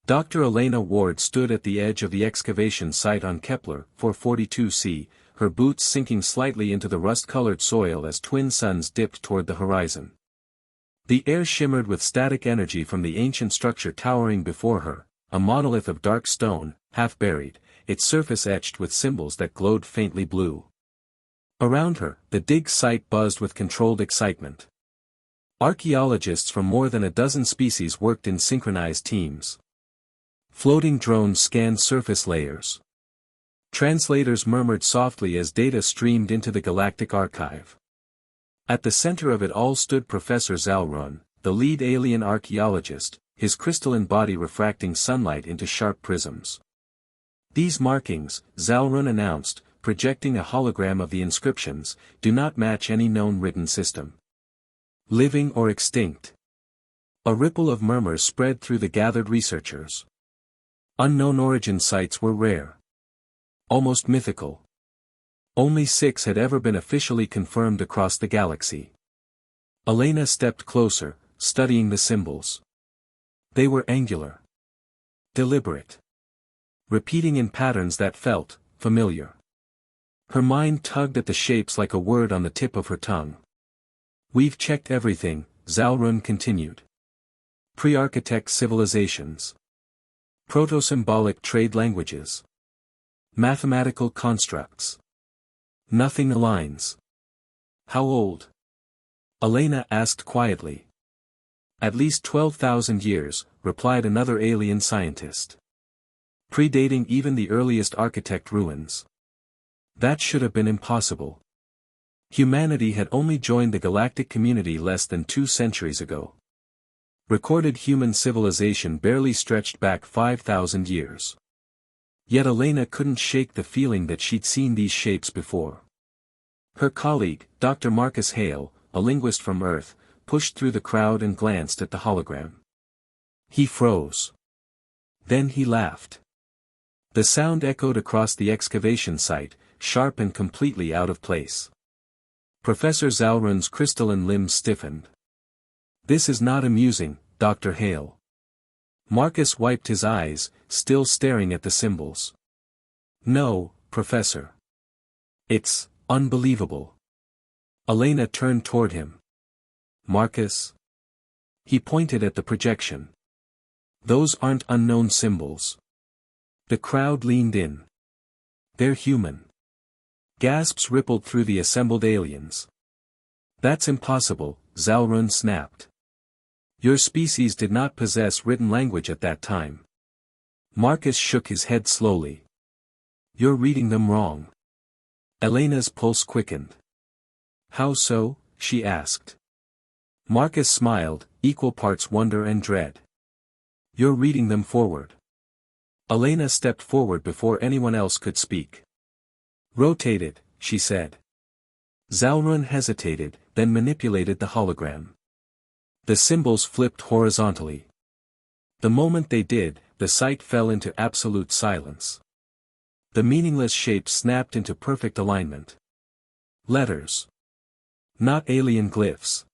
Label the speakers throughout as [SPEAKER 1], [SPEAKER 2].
[SPEAKER 1] Dr. Elena Ward stood at the edge of the excavation site on Kepler 442c, her boots sinking slightly into the rust-colored soil as twin suns dipped toward the horizon. The air shimmered with static energy from the ancient structure towering before her, a monolith of dark stone, half buried, its surface etched with symbols that glowed faintly blue. Around her, the dig site buzzed with controlled excitement. Archaeologists from more than a dozen species worked in synchronized teams. Floating drones scanned surface layers. Translators murmured softly as data streamed into the galactic archive. At the center of it all stood Professor Zalrun, the lead alien archaeologist, his crystalline body refracting sunlight into sharp prisms. These markings, Zalrun announced, projecting a hologram of the inscriptions, do not match any known written system. Living or extinct. A ripple of murmurs spread through the gathered researchers. Unknown origin sites were rare. Almost mythical. Only 6 had ever been officially confirmed across the galaxy. Elena stepped closer, studying the symbols. They were angular. Deliberate. Repeating in patterns that felt familiar. Her mind tugged at the shapes like a word on the tip of her tongue. We've checked everything, Zalrun continued. Pre-architect civilizations. Proto-symbolic trade languages. Mathematical constructs. Nothing aligns. How old? Elena asked quietly. At least 12,000 years, replied another alien scientist. Predating even the earliest architect ruins. That should have been impossible. Humanity had only joined the galactic community less than 2 centuries ago. Recorded human civilization barely stretched back 5,000 years. Yet Elena couldn't shake the feeling that she'd seen these shapes before. Her colleague, Dr. Marcus Hale, a linguist from Earth, pushed through the crowd and glanced at the hologram. He froze. Then he laughed. The sound echoed across the excavation site, sharp and completely out of place. Professor Zalrun's crystalline limbs stiffened. This is not amusing, Dr. Hale. Marcus wiped his eyes, still staring at the symbols. No, Professor. It's unbelievable. Elena turned toward him. Marcus? He pointed at the projection. Those aren't unknown symbols. The crowd leaned in. They're human. Gasps rippled through the assembled aliens. That's impossible, Zalrun snapped. Your species did not possess written language at that time. Marcus shook his head slowly. You're reading them wrong. Elena's pulse quickened. How so? She asked. Marcus smiled, equal parts wonder and dread. You're reading them forward. Elena stepped forward before anyone else could speak. Rotate it, she said. Zalrun hesitated, then manipulated the hologram. The symbols flipped horizontally. The moment they did, the site fell into absolute silence. The meaningless shapes snapped into perfect alignment. Letters. Not alien glyphs.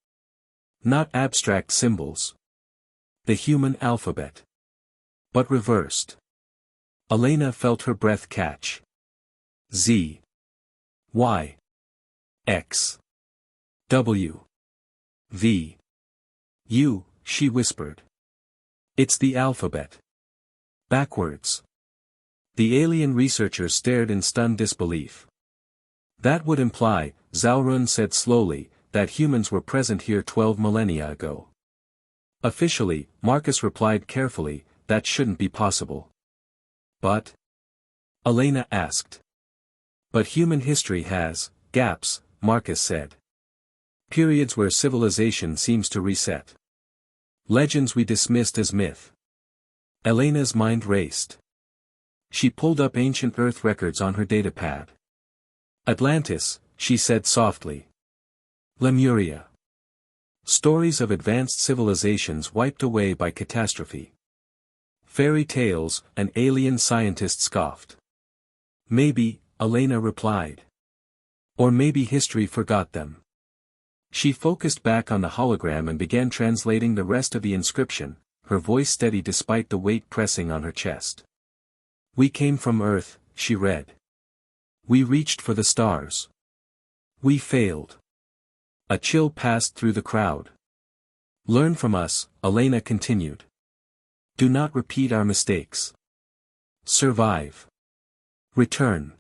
[SPEAKER 1] Not abstract symbols. The human alphabet. But reversed. Elena felt her breath catch. Z. Y. X. W. V. U, she whispered. It's the alphabet. Backwards. The alien researchers stared in stunned disbelief. That would imply, Zalrun said slowly, that humans were present here 12 millennia ago. Officially, Marcus replied carefully, that shouldn't be possible. But? Elena asked. But human history has gaps, Marcus said. Periods where civilization seems to reset. Legends we dismissed as myth. Elena's mind raced. She pulled up ancient Earth records on her datapad. Atlantis, she said softly. Lemuria. Stories of advanced civilizations wiped away by catastrophe. Fairy tales, an alien scientist scoffed. Maybe, Elena replied. Or maybe history forgot them. She focused back on the hologram and began translating the rest of the inscription, her voice steady despite the weight pressing on her chest. "We came from Earth," she read. "We reached for the stars. We failed." A chill passed through the crowd. "Learn from us," Elena continued. "Do not repeat our mistakes. Survive. Return."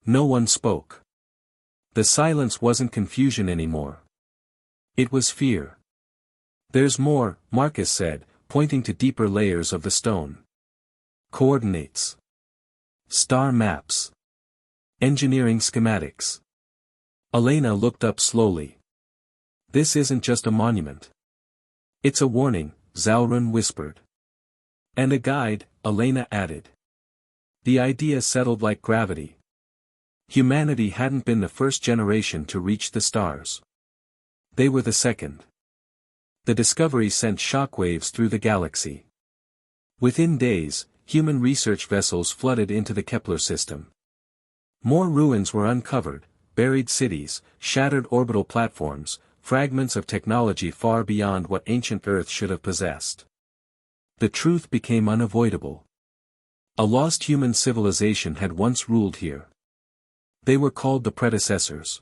[SPEAKER 1] No one spoke. The silence wasn't confusion anymore. It was fear. "There's more," Marcus said, pointing to deeper layers of the stone. "Coordinates. Star maps. Engineering schematics." Elena looked up slowly. "This isn't just a monument. It's a warning," Zalrun whispered. "And a guide," Elena added. The idea settled like gravity. Humanity hadn't been the first generation to reach the stars. They were the second. The discovery sent shockwaves through the galaxy. Within days, human research vessels flooded into the Kepler system. More ruins were uncovered, buried cities, shattered orbital platforms, fragments of technology far beyond what ancient Earth should have possessed. The truth became unavoidable. A lost human civilization had once ruled here. They were called the predecessors.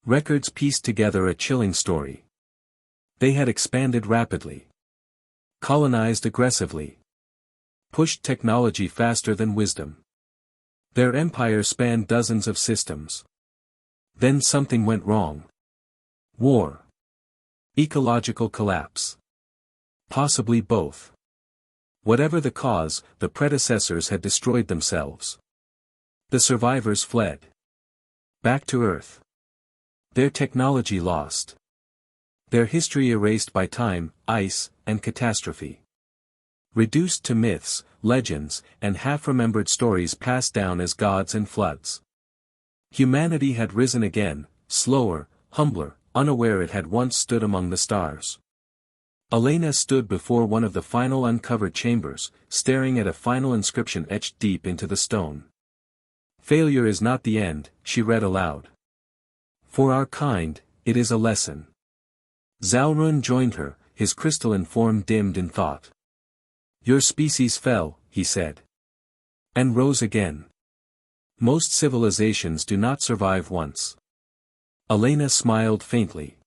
[SPEAKER 1] Records pieced together a chilling story. They had expanded rapidly. Colonized aggressively. Pushed technology faster than wisdom. Their empire spanned dozens of systems. Then something went wrong. War. Ecological collapse. Possibly both. Whatever the cause, the predecessors had destroyed themselves. The survivors fled. Back to Earth. Their technology lost. Their history erased by time, ice, and catastrophe. Reduced to myths, legends, and half-remembered stories passed down as gods and floods. Humanity had risen again, slower, humbler, unaware it had once stood among the stars. Elena stood before one of the final uncovered chambers, staring at a final inscription etched deep into the stone. "Failure is not the end," she read aloud. "For our kind, it is a lesson." Zalrun joined her, his crystalline form dimmed in thought. "Your species fell," he said. "And rose again. Most civilizations do not survive once." Elena smiled faintly.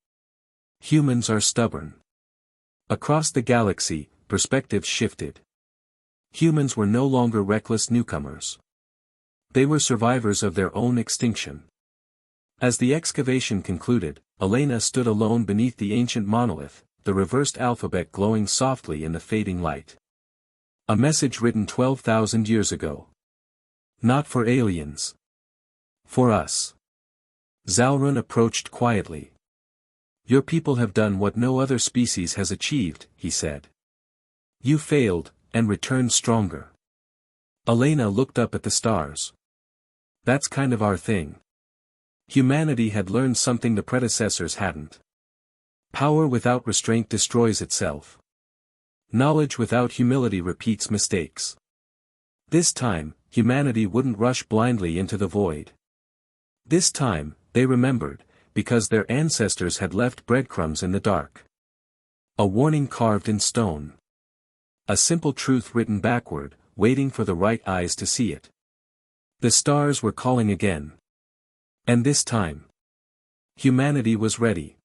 [SPEAKER 1] "Humans are stubborn." Across the galaxy, perspectives shifted. Humans were no longer reckless newcomers. They were survivors of their own extinction. As the excavation concluded, Elena stood alone beneath the ancient monolith, the reversed alphabet glowing softly in the fading light. A message written 12,000 years ago. Not for aliens. For us. Zalrun approached quietly. "Your people have done what no other species has achieved," he said. "You failed, and returned stronger." Elena looked up at the stars. "That's kind of our thing." Humanity had learned something the predecessors hadn't. Power without restraint destroys itself. Knowledge without humility repeats mistakes. This time, humanity wouldn't rush blindly into the void. This time, they remembered, because their ancestors had left breadcrumbs in the dark. A warning carved in stone. A simple truth written backward, waiting for the right eyes to see it. The stars were calling again. And this time, humanity was ready.